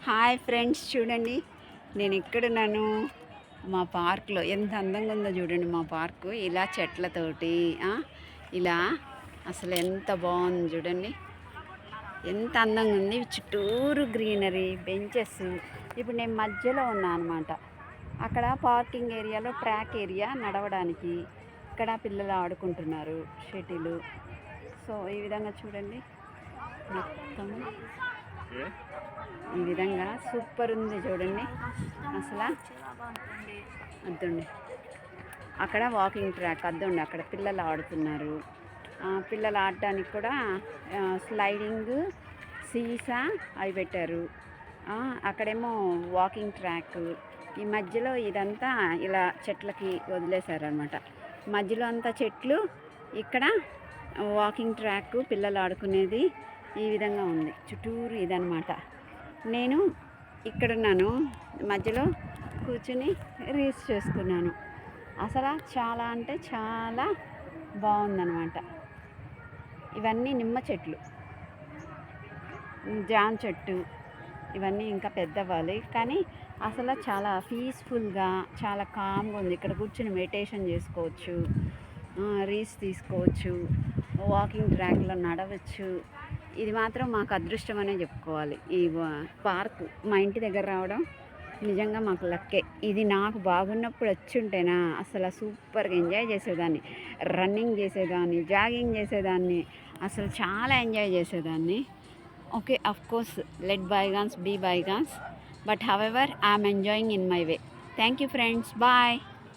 Hi friends, చూడండి నేను ఎక్కడున్నాను. మా పార్క్లో ఎంత అందంగా ఉందో చూడండి. మా పార్కు ఇలా చెట్లతోటి ఇలా అసలు ఎంత బాగుంది చూడండి. ఎంత అందంగా ఉంది. చుట్టూరు గ్రీనరీ, బెంచెస్. ఇప్పుడు నేను మధ్యలో ఉన్నా అనమాట. అక్కడ పార్కింగ్ ఏరియాలో ట్రాక్ ఏరియా నడవడానికి. ఇక్కడ పిల్లలు ఆడుకుంటున్నారు షటిలు. సో ఈ విధంగా చూడండి మొత్తం ఈ విధంగా సూపర్ ఉంది చూడండి. అసలు అద్దండి అక్కడ వాకింగ్ ట్రాక్, అద్దండి అక్కడ పిల్లలు ఆడుతున్నారు. పిల్లలు ఆడడానికి కూడా స్లైడింగ్, సీసా అవి పెట్టారు. అక్కడేమో వాకింగ్ ట్రాక్. ఈ మధ్యలో ఇదంతా ఇలా చెట్లకి వదిలేశారనమాట. మధ్యలో అంతా చెట్లు, ఇక్కడ వాకింగ్ ట్రాక్, పిల్లలు ఆడుకునేది ఈ విధంగా ఉంది. చుట్టూరు ఇదనమాట. నేను ఇక్కడున్నాను, మధ్యలో కూర్చుని రీల్స్ చేసుకున్నాను. అసలు చాలా అంటే చాలా బాగుందనమాట. ఇవన్నీ నిమ్మ చెట్లు, జామ చెట్టు, ఇవన్నీ ఇంకా పెద్దవ్వాలి. కానీ అసలు చాలా పీస్ఫుల్గా, చాలా కామ్గా ఉంది. ఇక్కడ కూర్చుని మెడిటేషన్ చేసుకోవచ్చు, రీల్స్ తీసుకోవచ్చు, వాకింగ్ ట్రాక్లో నడవచ్చు. ఇది మాత్రం మాకు అదృష్టం అనే చెప్పుకోవాలి. ఈ పార్క్ మా ఇంటి దగ్గర రావడం నిజంగా మాకు లక్కే. ఇది నాకు బాగున్నప్పుడు వచ్చి ఉంటేనా అసలు సూపర్గా ఎంజాయ్ చేసేదాన్ని. రన్నింగ్ చేసేదాన్ని, జాగింగ్ చేసేదాన్ని, అసలు చాలా ఎంజాయ్ చేసేదాన్ని. Okay, of course let bygones be bygones, but however I'm enjoying in my way. Thank you friends, bye.